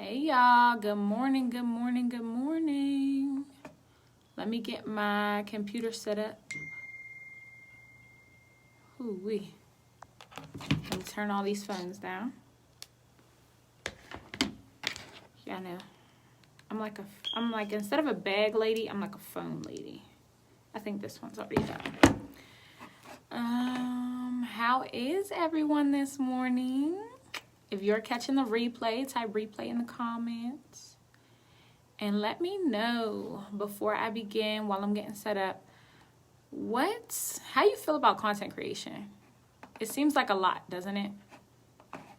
Hey y'all, good morning, good morning, good morning. Let me get my computer set up. Ooh-wee. Let me turn all these phones down. Yeah, I know. I'm like instead of a bag lady, I'm like a phone lady. I think this one's already done. How is everyone this morning? If you're catching the replay, type replay in the comments. And let me know before I begin, while I'm getting set up, how you feel about content creation? It seems like a lot, doesn't it?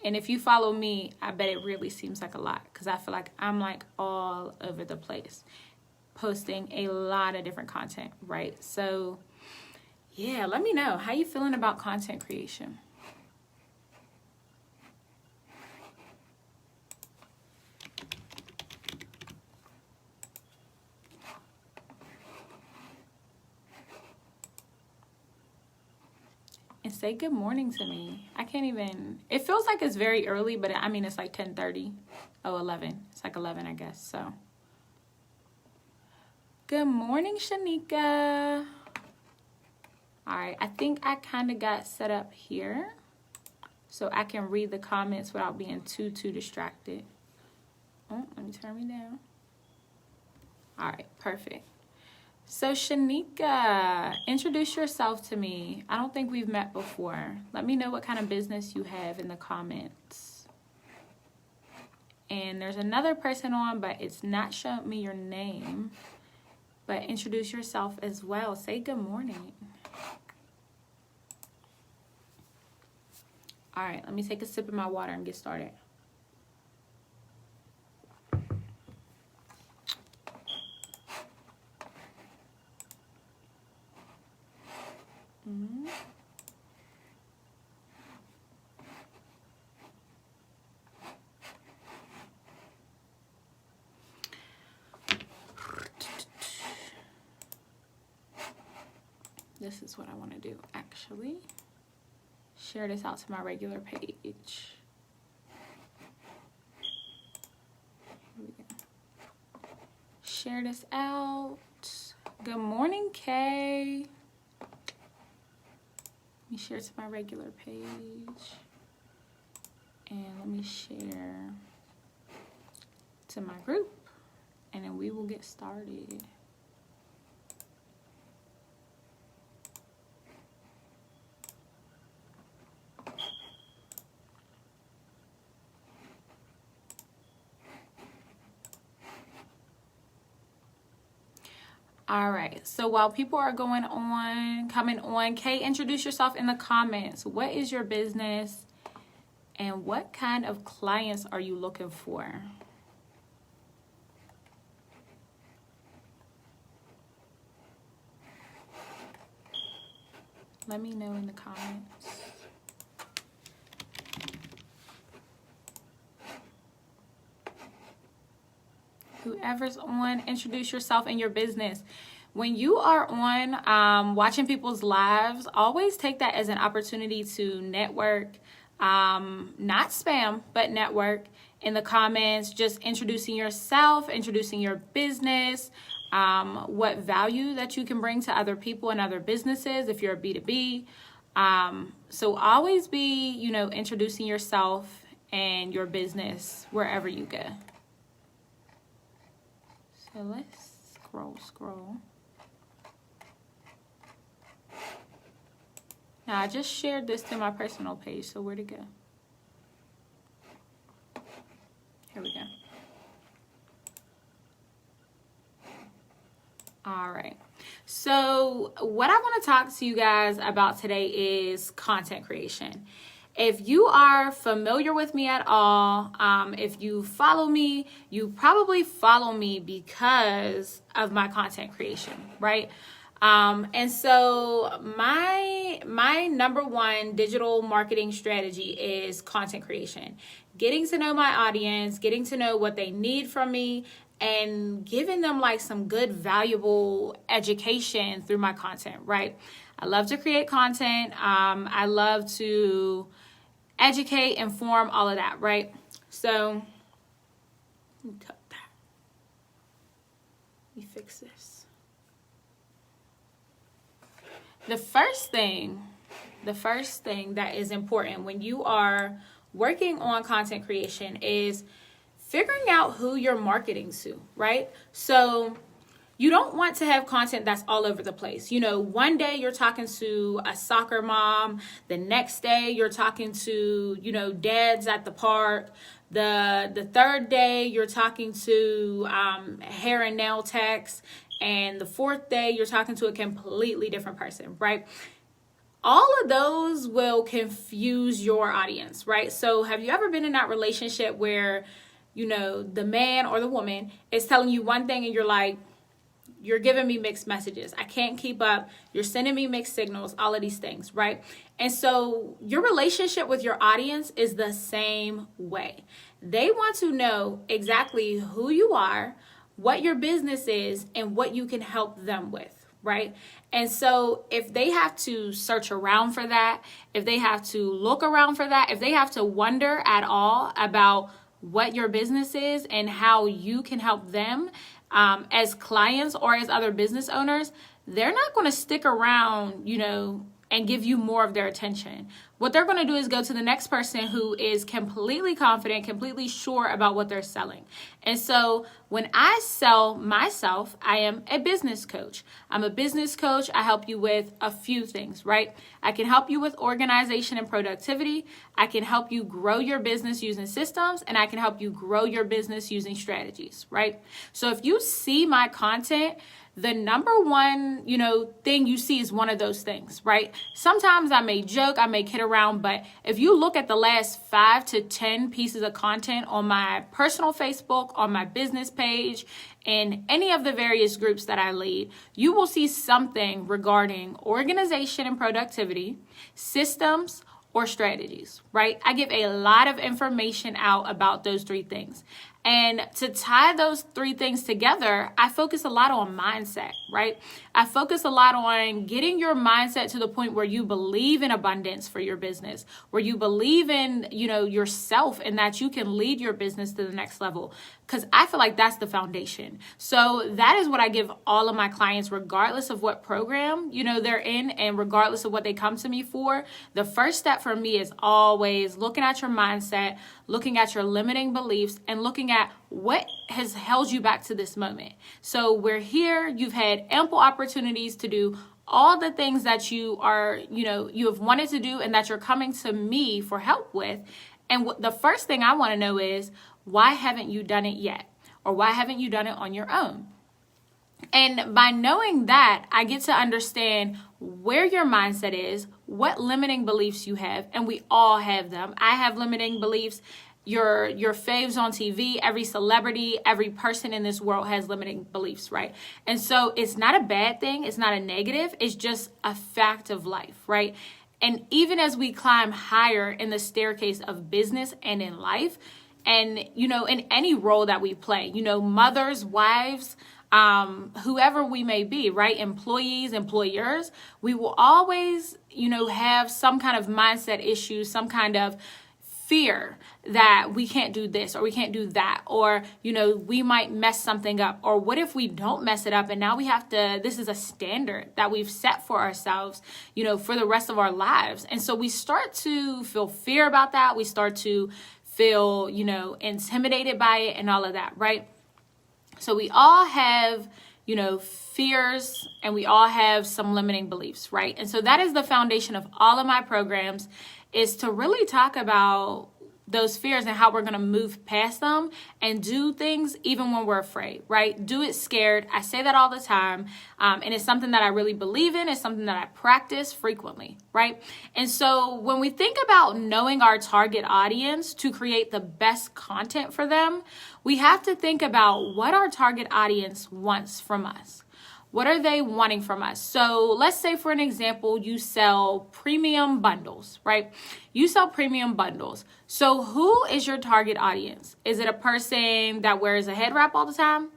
And if you follow me, I bet it really seems like a lot, because I feel like I'm like all over the place, posting a lot of different content, right? So yeah, let me know how you feeling about content creation. And say good morning to me. I can't even, it feels like it's very early, but I mean, it's like 10:30. Oh, 11. It's like 11, I guess, so. Good morning, Shanika. All right, I think I kind of got set up here so I can read the comments without being too distracted. Oh, let me turn me down. All right, perfect. So Shanika, introduce yourself to me. I don't think we've met before. Let me know what kind of business you have in the comments. And there's another person on, but it's not showing me your name. But introduce yourself as well. Say good morning. All right, let me take a sip of my water and get started. This is what I want to do, actually. Share this out to my regular page. Here we go. Share this out. Good morning, Kay. Let me share to my regular page. And let me share to my group. And then we will get started. All right, so while people are coming on, Kay, introduce yourself in the comments. What is your business and what kind of clients are you looking for? Let me know in the comments. Whoever's on, introduce yourself and your business. When you are on watching people's lives, always take that as an opportunity to network, not spam, but network in the comments, just introducing yourself, introducing your business, what value that you can bring to other people and other businesses if you're a B2B. So always be, introducing yourself and your business wherever you go. So let's scroll. Now I just shared this to my personal page, so where'd it go? Here we go. All right. So what I want to talk to you guys about today is content creation. If you are familiar with me at all, if you follow me, you probably follow me because of my content creation, right? And so my number one digital marketing strategy is content creation. Getting to know my audience, getting to know what they need from me, and giving them like some good, valuable education through my content, right? I love to create content. I love to educate, inform, all of that, right? So Let me cut that. Let me fix this. The first thing that is important when you are working on content creation is figuring out who you're marketing to, right? So you don't want to have content that's all over the place. You know, one day you're talking to a soccer mom, the next day you're talking to, you know, dads at the park. The third day you're talking to hair and nail techs, and the fourth day you're talking to a completely different person, right? All of those will confuse your audience, right? So have you ever been in that relationship where, you know, the man or the woman is telling you one thing and you're like, you're giving me mixed messages. I can't keep up. You're sending me mixed signals, all of these things, right? And so your relationship with your audience is the same way. They want to know exactly who you are, what your business is, and what you can help them with, right? And so if they have to search around for that, if they have to look around for that, if they have to wonder at all about what your business is and how you can help them as clients or as other business owners, they're not going to stick around, you know, and give you more of their attention. What they're going to do is go to the next person who is completely confident, completely sure about what they're selling. And so when I sell myself, I am a business coach. I'm a business coach. I help you with a few things, right? I can help you with organization and productivity. I can help you grow your business using systems, and I can help you grow your business using strategies, right? So if you see my content, the number one, you know, thing you see is one of those things, right? Sometimes I may joke, I may kid around, but if you look at the last 5 to 10 pieces of content on my personal Facebook, on my business page, and any of the various groups that I lead, you will see something regarding organization and productivity, systems, or strategies, right? I give a lot of information out about those 3 things. And to tie those 3 things together, I focus a lot on mindset, right? I focus a lot on getting your mindset to the point where you believe in abundance for your business, where you believe in, you know, yourself and that you can lead your business to the next level. Because I feel like that's the foundation. So that is what I give all of my clients, regardless of what program, you know, they're in and regardless of what they come to me for. The first step for me is always looking at your mindset, looking at your limiting beliefs, and looking at what has held you back to this moment. So we're here, you've had ample opportunities to do all the things that you are, you know, you have wanted to do and that you're coming to me for help with. And the first thing I want to know is, why haven't you done it yet? Or why haven't you done it on your own? And by knowing that, I get to understand where your mindset is, what limiting beliefs you have, and we all have them. I have limiting beliefs. Your faves on TV, every celebrity, every person in this world has limiting beliefs, right? And so it's not a bad thing. It's not a negative. It's just a fact of life, right? And even as we climb higher in the staircase of business and in life, and, you know, in any role that we play, you know, mothers, wives, whoever we may be, right? Employees, employers, we will always, you know, have some kind of mindset issue, some kind of fear that we can't do this or we can't do that, or, you know, we might mess something up, or what if we don't mess it up and now we have to, this is a standard that we've set for ourselves, you know, for the rest of our lives. And so we start to feel fear about that. We start to feel, you know, intimidated by it and all of that, right? So we all have, you know, fears, and we all have some limiting beliefs, right? And so that is the foundation of all of my programs, is to really talk about those fears and how we're going to move past them and do things even when we're afraid, right? Do it scared. I say that all the time. And it's something that I really believe in. It's something that I practice frequently, right? And so when we think about knowing our target audience to create the best content for them, we have to think about what our target audience wants from us. What are they wanting from us? So let's say, for an example, you sell premium bundles, right? You sell premium bundles. So who is your target audience? Is it a person that wears a head wrap all the time?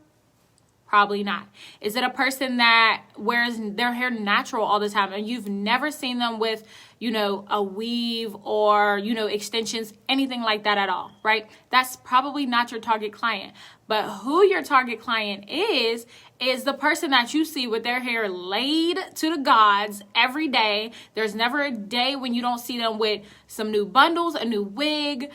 Probably not. Is it a person that wears their hair natural all the time and you've never seen them with, a weave or, extensions, anything like that at all, right? That's probably not your target client. But who your target client is the person that you see with their hair laid to the gods every day. There's never a day when you don't see them with some new bundles, a new wig,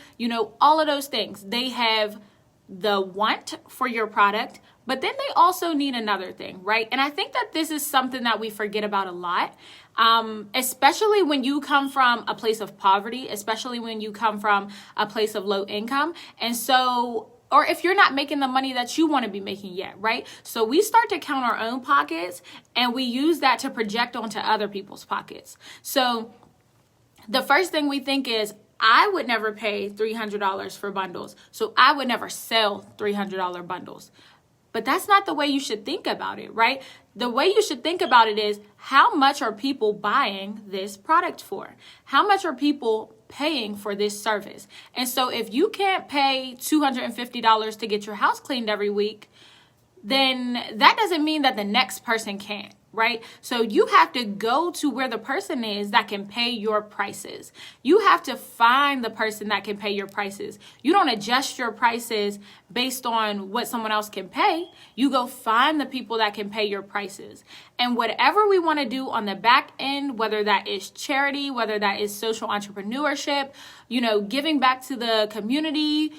all of those things. They have the want for your product, but then they also need another thing, right? And I think that this is something that we forget about a lot, especially when you come from a place of poverty, especially when you come from a place of low income. And so, or if you're not making the money that you want to be making yet, right? So we start to count our own pockets and we use that to project onto other people's pockets. So the first thing we think is, I would never pay $300 for bundles, so I would never sell $300 bundles. But that's not the way you should think about it, right? The way you should think about it is, how much are people buying this product for? How much are people paying for this service? And so if you can't pay $250 to get your house cleaned every week, then that doesn't mean that the next person can't, right? So you have to go to where the person is that can pay your prices. You have to find the person that can pay your prices. You don't adjust your prices based on what someone else can pay. You go find the people that can pay your prices. And whatever we want to do on the back end, whether that is charity, whether that is social entrepreneurship, giving back to the community,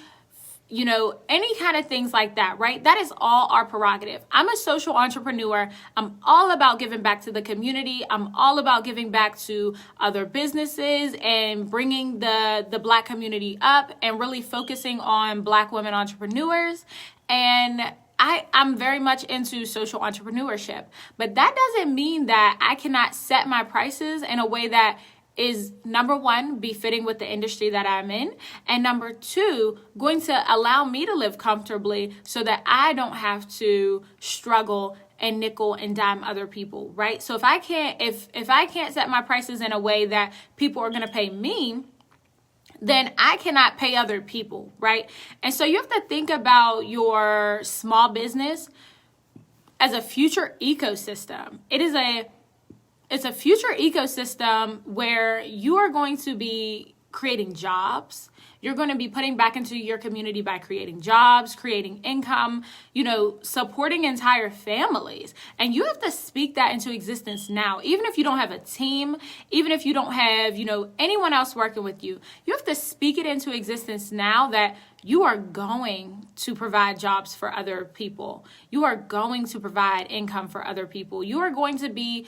any kind of things like that, right? That is all our prerogative. I'm a social entrepreneur. I'm all about giving back to the community. I'm all about giving back to other businesses and bringing the Black community up and really focusing on Black women entrepreneurs. And I'm very much into social entrepreneurship, but that doesn't mean that I cannot set my prices in a way that is, number one, befitting with the industry that I'm in, and number two, going to allow me to live comfortably so that I don't have to struggle and nickel and dime other people, right? So if I can't set my prices in a way that people are going to pay me, then I cannot pay other people, right? And so you have to think about your small business as a future ecosystem. It's a future ecosystem where you are going to be creating jobs. You're going to be putting back into your community by creating jobs, creating income, supporting entire families. And you have to speak that into existence now. Even if you don't have a team, even if you don't have, anyone else working with you, you have to speak it into existence now that you are going to provide jobs for other people. You are going to provide income for other people. You are going to be,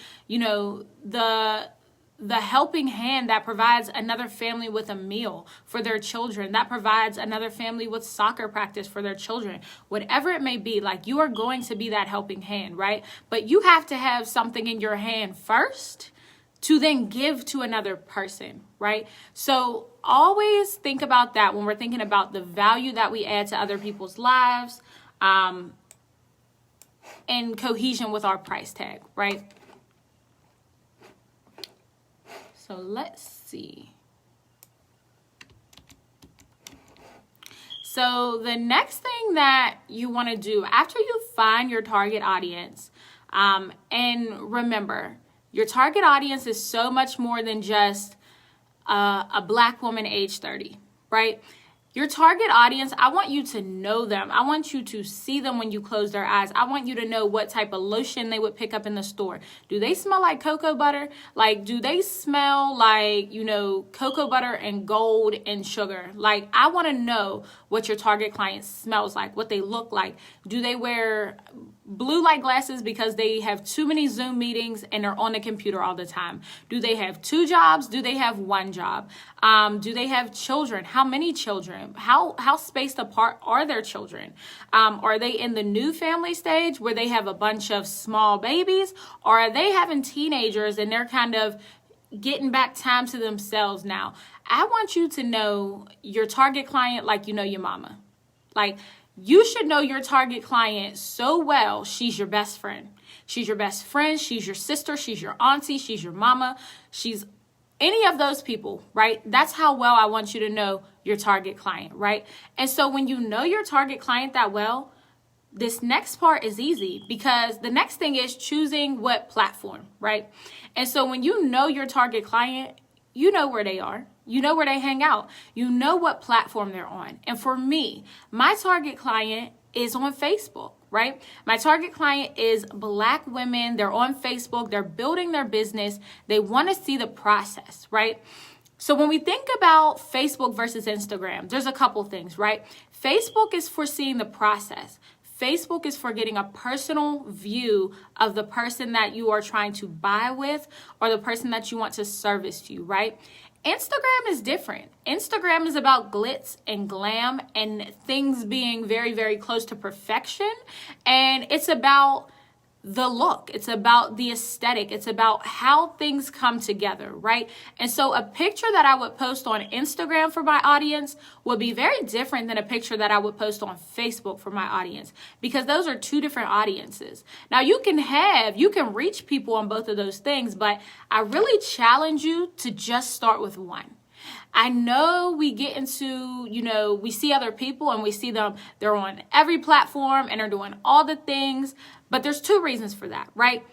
the helping hand that provides another family with a meal for their children, that provides another family with soccer practice for their children, whatever it may be. Like, you are going to be that helping hand, right? But you have to have something in your hand first to then give to another person, right? So always think about that when we're thinking about the value that we add to other people's lives, and cohesion with our price tag, right? So let's see. So the next thing that you want to do after you find your target audience, and remember, your target audience is so much more than just a Black woman age 30, right? Your target audience, I want you to know them. I want you to see them when you close their eyes. I want you to know what type of lotion they would pick up in the store. Do they smell like cocoa butter? Like, do they smell like, cocoa butter and gold and sugar? Like, I want to know what your target client smells like, what they look like. Do they wear blue light glasses because they have too many Zoom meetings and they're on the computer all the time? Do they have 2 jobs? Do they have 1 job? Do they have children? How many children? How spaced apart are their children? Are they in the new family stage where they have a bunch of small babies? Or are they having teenagers and they're kind of getting back time to themselves now? I want you to know your target client like you know your mama. Like, you should know your target client so well, she's your best friend. She's your best friend, she's your sister, she's your auntie, she's your mama, she's any of those people, right? That's how well I want you to know your target client, right? And so when you know your target client that well, this next part is easy, because the next thing is choosing what platform, right? And so when you know your target client, you know where they are. You know where they hang out. You know what platform they're on. And for me, my target client is on Facebook, right? My target client is Black women. They're on Facebook. They're building their business. They want to see the process, right? So when we think about Facebook versus Instagram, there's a couple things, right? Facebook is for seeing the process. Facebook is for getting a personal view of the person that you are trying to buy with, or the person that you want to service you, right? Instagram is different. Instagram is about glitz and glam and things being very, very close to perfection. And it's about the look. It's about the aesthetic. It's about how things come together, right? And so a picture that I would post on Instagram for my audience would be very different than a picture that I would post on Facebook for my audience, because those are two different audiences. Now you can reach people on both of those things, but I really challenge you to just start with one. I know we get into, we see other people and we see them, they're on every platform and they're doing all the things, but there's two reasons for that, right?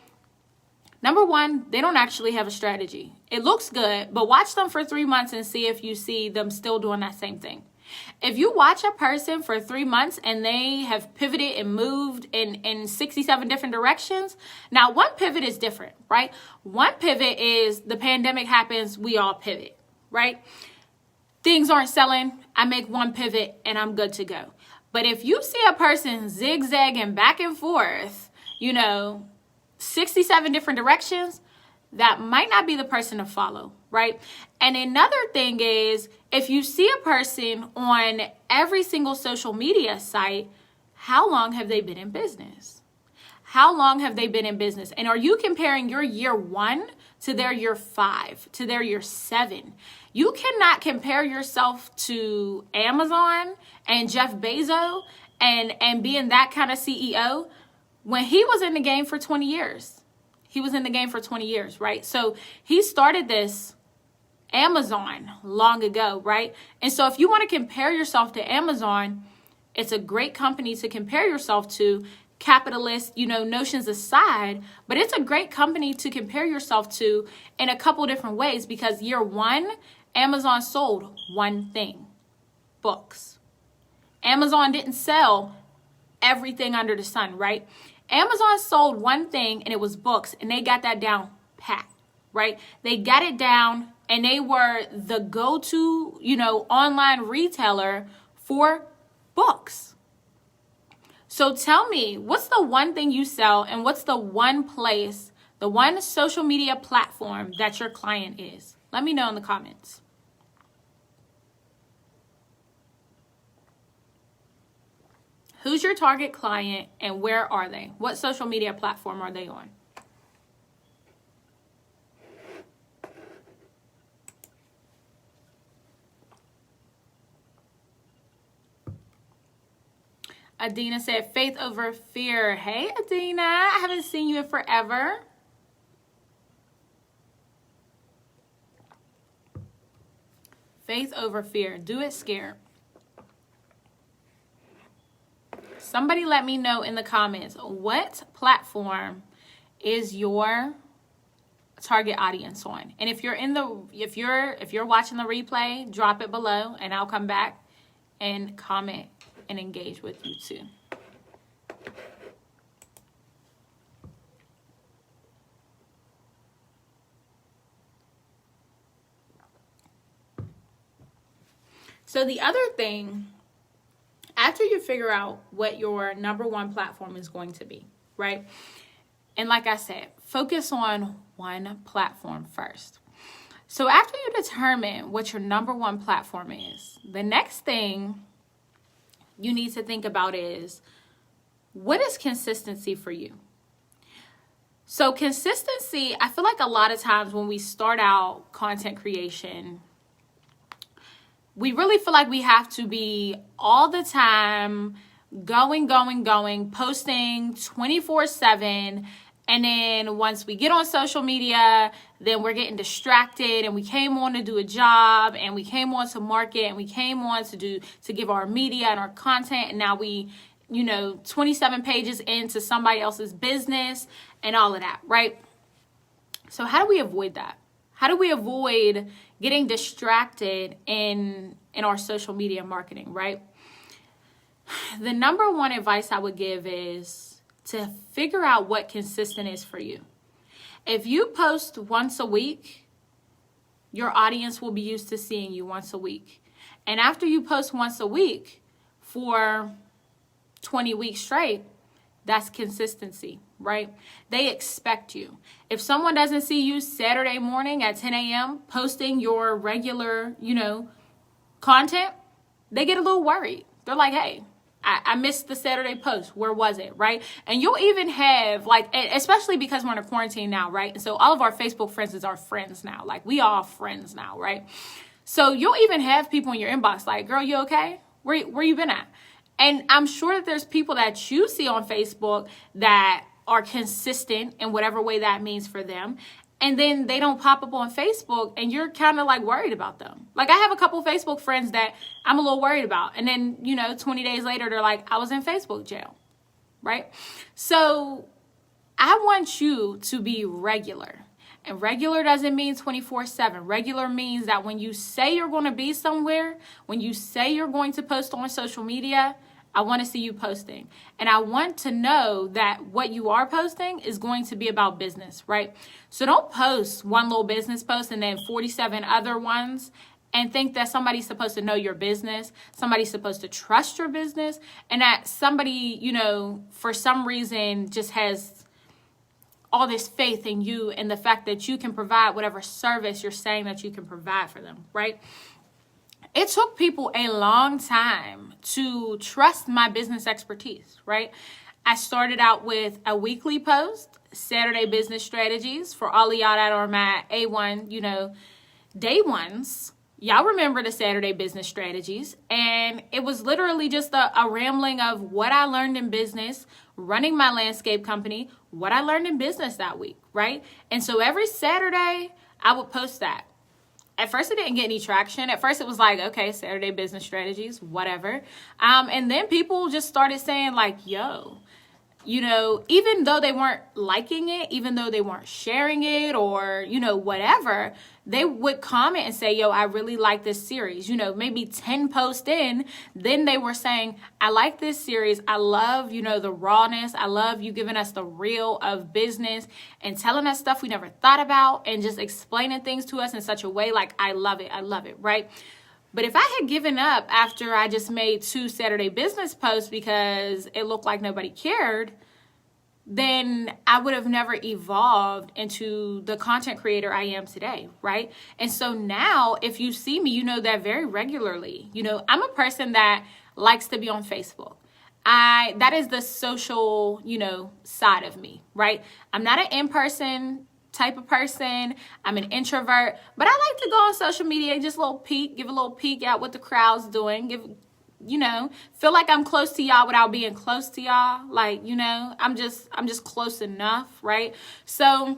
Number one, they don't actually have a strategy. It looks good, but watch them for 3 months and see if you see them still doing that same thing. If you watch a person for 3 months and they have pivoted and moved in 67 different directions, now one pivot is different, right? One pivot is the pandemic happens, we all pivot. Right? Things aren't selling. I make one pivot and I'm good to go. But if you see a person zigzagging back and forth, 67 different directions, that might not be the person to follow, right? And another thing is, if you see a person on every single social media site, how long have they been in business? How long have they been in business? And are you comparing your year 1 to their year 5, to their year 7? You cannot compare yourself to Amazon and Jeff Bezos and being that kind of CEO when he was in the game for 20 years. He was in the game for 20 years, right? So he started this Amazon long ago, right? And so if you want to compare yourself to Amazon, it's a great company to compare yourself to. Capitalist, notions aside, but it's a great company to compare yourself to in a couple different ways, because year 1, Amazon sold one thing: books. Amazon didn't sell everything under the sun, right? Amazon sold one thing, and it was books, and they got that down pat, right? They got it down, and they were the go-to, online retailer for books. So tell me, what's the one thing you sell, and what's the one place, the one social media platform that your client is? Let me know in the comments. Who's your target client and where are they? What social media platform are they on? Adina said, faith over fear. Hey, Adina, I haven't seen you in forever. Faith over fear. Do it scared. Somebody let me know in the comments, what platform is your target audience on? And if you're if you're watching the replay, drop it below and I'll come back and comment and engage with you too. So the other thing, after you figure out what your number one platform is going to be, right? And like I said, focus on one platform first. So after you determine what your number one platform is, the next thing you need to think about is, what is consistency for you? So consistency, I feel like a lot of times when we start out content creation, we really feel like we have to be all the time going, posting 24/7. And then once we get on social media, then we're getting distracted, and we came on to do a job, and we came on to market, and we came on to give our media and our content, and now we 27 pages into somebody else's business and all of that, right? So how do we avoid that? How do we avoid getting distracted in our social media marketing, right? The number one advice I would give is to figure out what consistent is for you. If you post once a week, your audience will be used to seeing you once a week. And after you post once a week for 20 weeks straight, that's consistency, right? They expect you. If someone doesn't see you Saturday morning at 10 a.m. posting your regular, content, they get a little worried. They're like, hey, I missed the Saturday post. Where was it, right? And you'll even have, especially because we're in a quarantine now, right? And so all of our Facebook friends is our friends now. Like, we all friends now, right? So you'll even have people in your inbox like, girl, you okay? Where you been at? And I'm sure that there's people that you see on Facebook that are consistent in whatever way that means for them. And then they don't pop up on Facebook and you're kind of like worried about them. Like, I have a couple Facebook friends that I'm a little worried about. And then, 20 days later, they're like, I was in Facebook jail, right? So I want you to be regular. And regular doesn't mean 24/7. Regular means that when you say you're going to be somewhere, when you say you're going to post on social media, I want to see you posting. And I want to know that what you are posting is going to be about business, right? So don't post one little business post and then 47 other ones and think that somebody's supposed to know your business, somebody's supposed to trust your business, and that somebody, for some reason just has all this faith in you and the fact that you can provide whatever service you're saying that you can provide for them, right? It took people a long time to trust my business expertise, right? I started out with a weekly post, Saturday business strategies, for all of y'all that are my A1, day ones. Y'all remember the Saturday business strategies. And it was literally just a rambling of what I learned in business, running my landscape company, what I learned in business that week, right? And so every Saturday, I would post that. At first, it didn't get any traction. At first, it was like, okay, Saturday business strategies, whatever. And then people just started saying like, yo, even though they weren't liking it, even though they weren't sharing it or, whatever, they would comment and say, yo, I really like this series. Maybe 10 posts in, then they were saying, I like this series. I love, the rawness. I love you giving us the real of business and telling us stuff we never thought about and just explaining things to us in such a way like, I love it, right? But if I had given up after I just made 2 Saturday business posts because it looked like nobody cared, then I would have never evolved into the content creator I am today, right? And so now if you see me, you know that very regularly. I'm a person that likes to be on Facebook. That is the social, side of me, right? I'm not an in-person type of person. I'm an introvert, but I like to go on social media and just give a little peek at what the crowd's doing, feel like I'm close to y'all without being close to y'all. Like, I'm just close enough, right? So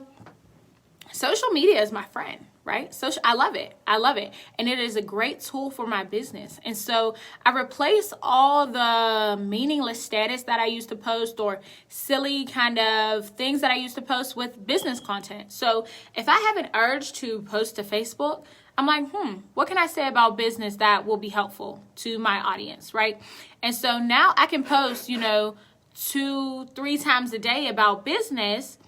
social media is my friend, right? I love it. And it is a great tool for my business. And so I replace all the meaningless status that I used to post or silly kind of things that I used to post with business content. So if I have an urge to post to Facebook, I'm like, what can I say about business that will be helpful to my audience, right? And so now I can post, 2-3 times a day about business,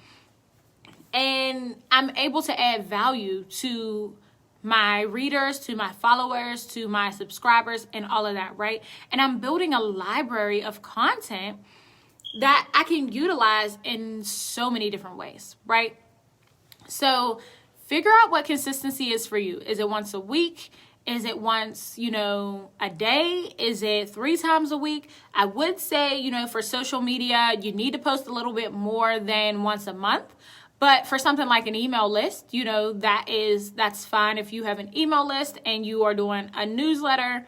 and I'm able to add value to my readers, to my followers, to my subscribers, and all of that, right? And I'm building a library of content that I can utilize in so many different ways, right? So figure out what consistency is for you. Is it once a week? Is it once, a day? Is it 3 times a week? I would say, for social media, you need to post a little bit more than once a month. But for something like an email list, that's fine. If you have an email list and you are doing a newsletter,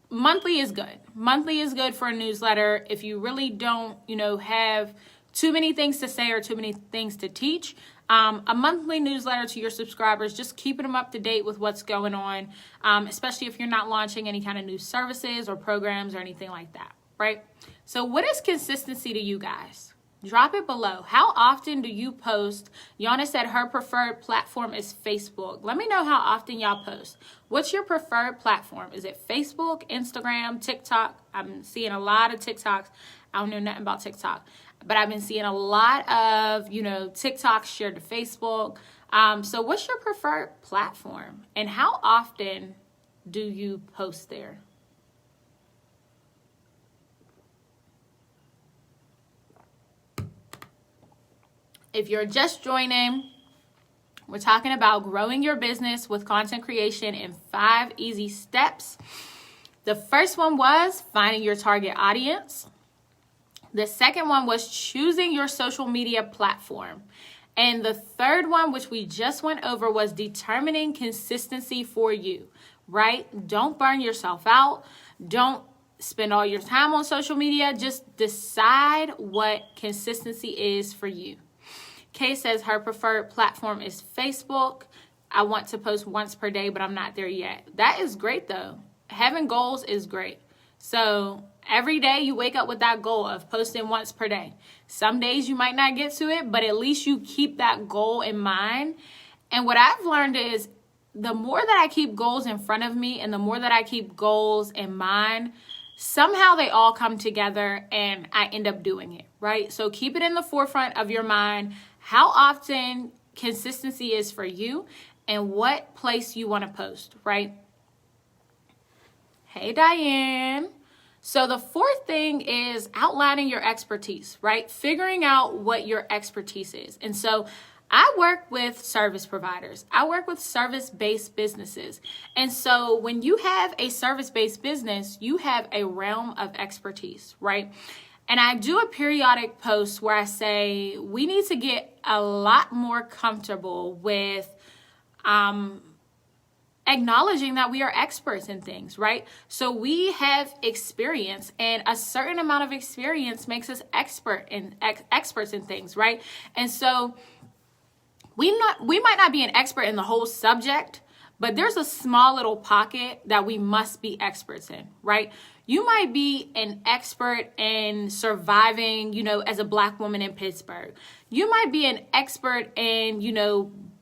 monthly is good. Monthly is good for a newsletter. If you really don't, have too many things to say or too many things to teach, a monthly newsletter to your subscribers, just keeping them up to date with what's going on, especially if you're not launching any kind of new services or programs or anything like that. right? So what is consistency to you guys? Drop it below. How often do you post? Yana said her preferred platform is Facebook. Let me know how often y'all post. What's your preferred platform? Is it Facebook, Instagram, TikTok? I'm seeing a lot of TikToks. I don't know nothing about TikTok, but I've been seeing a lot of, TikToks shared to Facebook. So what's your preferred platform? And how often do you post there? If you're just joining, we're talking about growing your business with content creation in 5 easy steps. The first one was finding your target audience. The second one was choosing your social media platform. And the third one, which we just went over, was determining consistency for you, right? Don't burn yourself out. Don't spend all your time on social media. Just decide what consistency is for you. Kay says her preferred platform is Facebook. I want to post once per day, but I'm not there yet. That is great, though. Having goals is great. So every day you wake up with that goal of posting once per day. Some days you might not get to it, but at least you keep that goal in mind. And what I've learned is the more that I keep goals in front of me and the more that I keep goals in mind, somehow they all come together and I end up doing it, right? So keep it in the forefront of your mind. How often consistency is for you and what place you want to post, right? Hey, Diane. So the fourth thing is outlining your expertise, right? Figuring out what your expertise is. And so I work with service providers. I work with service-based businesses. And so when you have a service-based business, you have a realm of expertise, right? And I do a periodic post where I say we need to get a lot more comfortable with acknowledging that we are experts in things, right? So we have experience, and a certain amount of experience makes us experts in things, right? And so we might not be an expert in the whole subject, but there's a small little pocket that we must be experts in, right? You might be an expert in surviving, as a Black woman in Pittsburgh. You might be an expert in,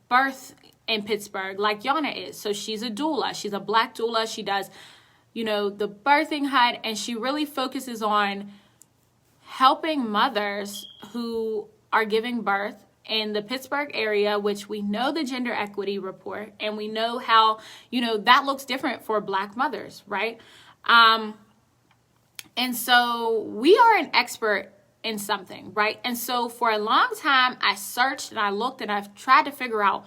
birth in Pittsburgh, like Yana is. So she's a doula. She's a Black doula. She does, the birthing hut, and she really focuses on helping mothers who are giving birth in the Pittsburgh area, which we know the gender equity report, and we know how, that looks different for Black mothers, right? And so we are an expert in something, right? And so for a long time, I searched and I looked and I've tried to figure out,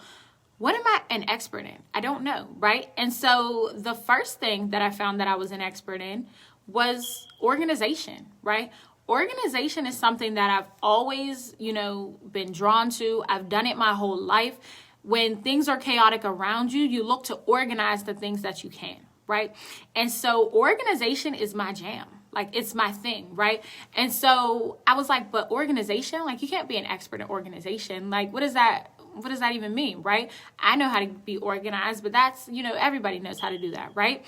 what am I an expert in? I don't know, right? And so the first thing that I found that I was an expert in was organization, right? Organization is something that I've always, been drawn to. I've done it my whole life. When things are chaotic around you, you look to organize the things that you can, right? And so organization is my jam. Like, it's my thing, right? And so I was like, but organization, like, you can't be an expert in organization. Like, what does that even mean, right? I know how to be organized, but that's, everybody knows how to do that, right?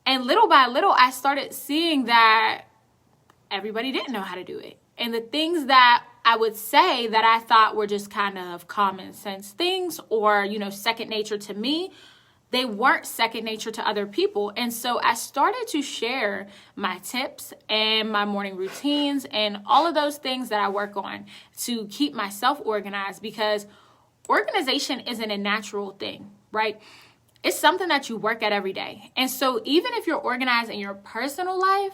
And little by little, I started seeing that everybody didn't know how to do it. And the things that I would say that I thought were just kind of common sense things or, second nature to me, they weren't second nature to other people. And so I started to share my tips and my morning routines and all of those things that I work on to keep myself organized, because organization isn't a natural thing, right? It's something that you work at every day. And so even if you're organized in your personal life,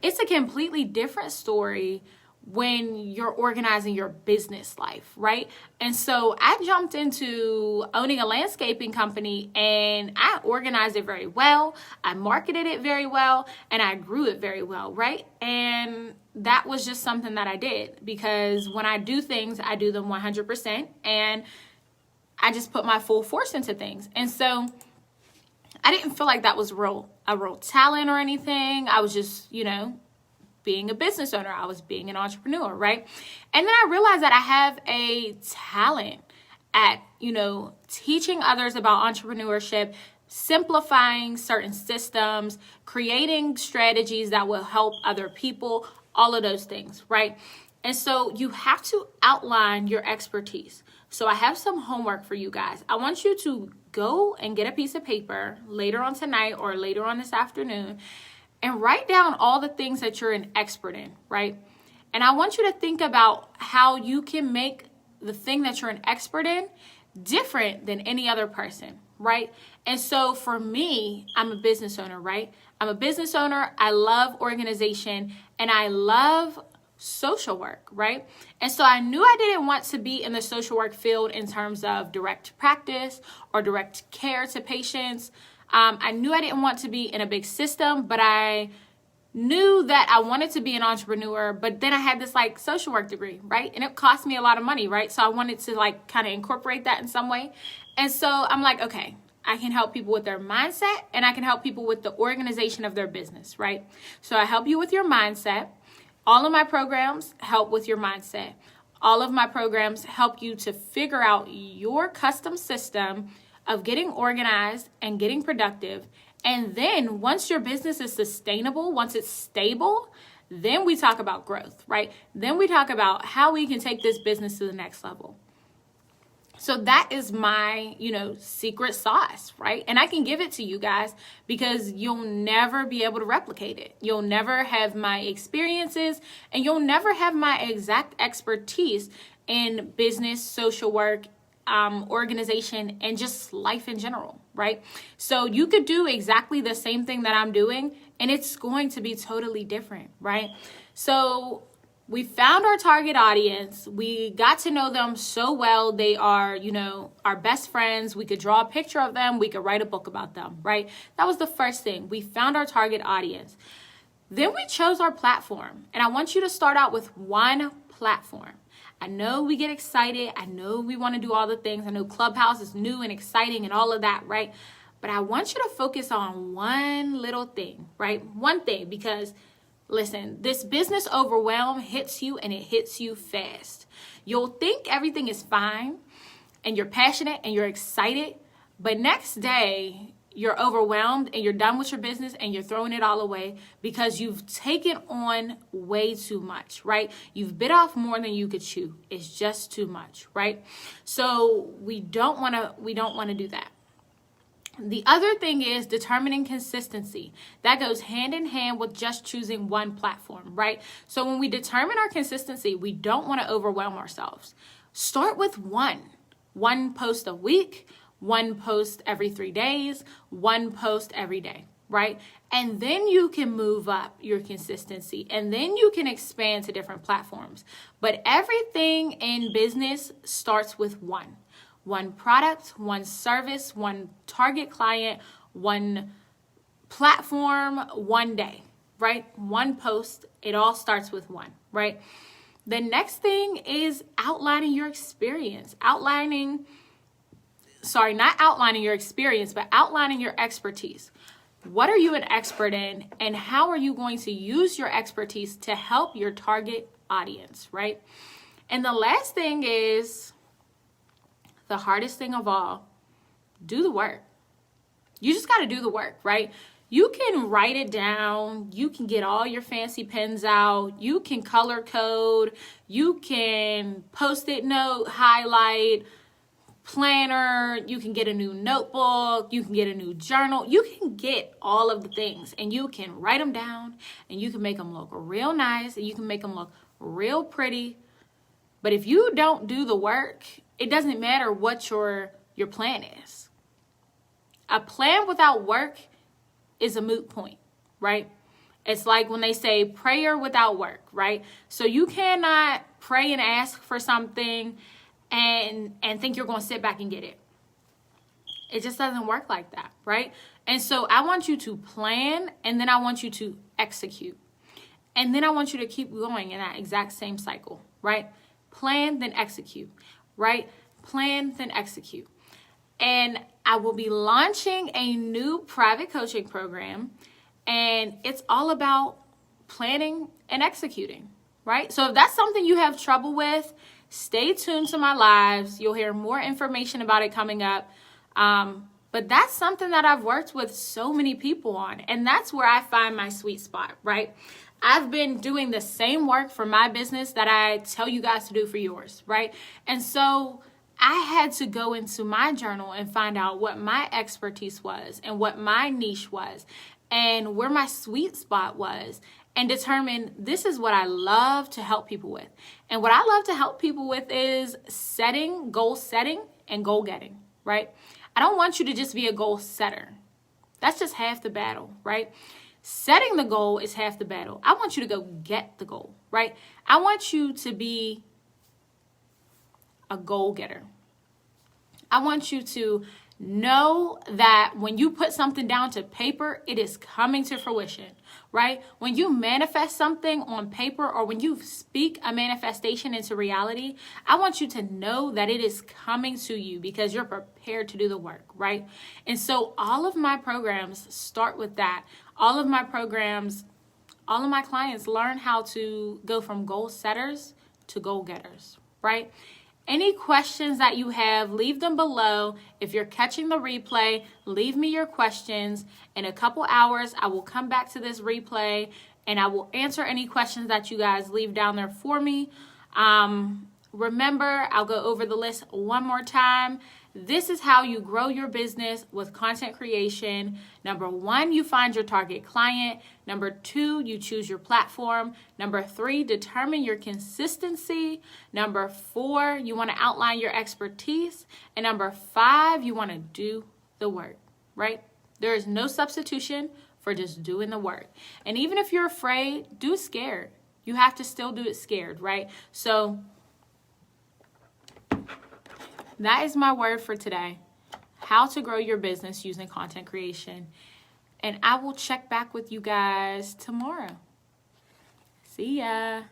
it's a completely different story when you're organizing your business life, right? And so I jumped into owning a landscaping company and I organized it very well. I marketed it very well and I grew it very well, right? And that was just something that I did, because when I do things, I do them 100% and I just put my full force into things. And so I didn't feel like that was a real talent or anything. I was just, being a business owner. I was being an entrepreneur, right? And then I realized that I have a talent at, teaching others about entrepreneurship, simplifying certain systems, creating strategies that will help other people, all of those things, right? And so you have to outline your expertise. So I have some homework for you guys. I want you to go and get a piece of paper later on tonight or later on this afternoon and write down all the things that you're an expert in, right? And I want you to think about how you can make the thing that you're an expert in different than any other person, right? And so for me, I'm a business owner, right? I'm a business owner. I love organization and I love social work, right? And so I knew I didn't want to be in the social work field in terms of direct practice or direct care to patients. I knew I didn't want to be in a big system, but I knew that I wanted to be an entrepreneur, but then I had this like social work degree, right? And it cost me a lot of money, right? So I wanted to like kind of incorporate that in some way. And so I'm like, okay, I can help people with their mindset and I can help people with the organization of their business, right? So I help you with your mindset. All of my programs help with your mindset. All of my programs help you to figure out your custom system of getting organized and getting productive. And then once your business is sustainable, once it's stable, then we talk about growth, right? Then we talk about how we can take this business to the next level. So that is my, secret sauce, right? And I can give it to you guys because you'll never be able to replicate it. You'll never have my experiences and you'll never have my exact expertise in business, social work, organization, and just life in general, right? So you could do exactly the same thing that I'm doing and it's going to be totally different, right? So we found our target audience. We got to know them so well. They are, our best friends. We could draw a picture of them. We could write a book about them, right? That was the first thing. We found our target audience. Then we chose our platform. And I want you to start out with one platform. I know we get excited. I know we want to do all the things. I know Clubhouse is new and exciting and all of that, right? But I want you to focus on one little thing, right? One thing, because listen, this business overwhelm hits you and it hits you fast. You'll think everything is fine and you're passionate and you're excited, but next day you're overwhelmed and you're done with your business and you're throwing it all away because you've taken on way too much, right? You've bit off more than you could chew. It's just too much, right? So we don't want to do that. The other thing is determining consistency. That goes hand in hand with just choosing one platform, right? So when we determine our consistency, we don't want to overwhelm ourselves. Start with one post a week, one post every 3 days, one post every day, right? And then you can move up your consistency and then you can expand to different platforms. But everything in business starts with one product, one service, one target client, one platform, one day, right? One post. It all starts with one, right? The next thing is outlining your experience. Not outlining your experience, but outlining your expertise. What are you an expert in and how are you going to use your expertise to help your target audience, right? And the last thing is the hardest thing of all, do the work. You just got to do the work, right? You can write it down. You can get all your fancy pens out. You can color code. You can post-it note, highlight, planner. You can get a new notebook. You can get a new journal. You can get all of the things and you can write them down and you can make them look real nice and you can make them look real pretty. But if you don't do the work, it doesn't matter what your plan is. A plan without work is a moot point, right? It's like when they say prayer without work, right? So you cannot pray and ask for something and think you're going to sit back and get it. It just doesn't work like that, right? And so I want you to plan and then I want you to execute. And then I want you to keep going in that exact same cycle, right? Plan, then execute, right? Plan, then execute. And I will be launching a new private coaching program, and it's all about planning and executing, right? So if that's something you have trouble with, stay tuned to my lives. You'll hear more information about it coming up. But that's something that I've worked with so many people on. And that's where I find my sweet spot, right? I've been doing the same work for my business that I tell you guys to do for yours, right? And so I had to go into my journal and find out what my expertise was and what my niche was and where my sweet spot was, and determine this is what I love to help people with. And what I love to help people with is goal setting and goal getting, right? I don't want you to just be a goal setter. That's just half the battle, right? Setting the goal is half the battle. I want you to go get the goal, right? I want you to be a goal getter. I want you to know that when you put something down to paper, it is coming to fruition, right? When you manifest something on paper, or when you speak a manifestation into reality, I want you to know that it is coming to you because you're prepared to do the work, right? And so all of my programs start with that. All of my clients learn how to go from goal setters to goal getters, right? Any questions that you have, leave them below. If you're catching the replay, leave me your questions. In a couple hours, I will come back to this replay and I will answer any questions that you guys leave down there for me. Remember, I'll go over the list one more time. This is how you grow your business with content creation. Number 1, you find your target client. Number 2, you choose your platform. Number 3, determine your consistency. Number 4, you want to outline your expertise. And number 5, you want to do the work, right? There is no substitution for just doing the work. And even if you're afraid, do it scared. You have to still do it scared, right? So that is my word for today. How to grow your business using content creation. And I will check back with you guys tomorrow. See ya.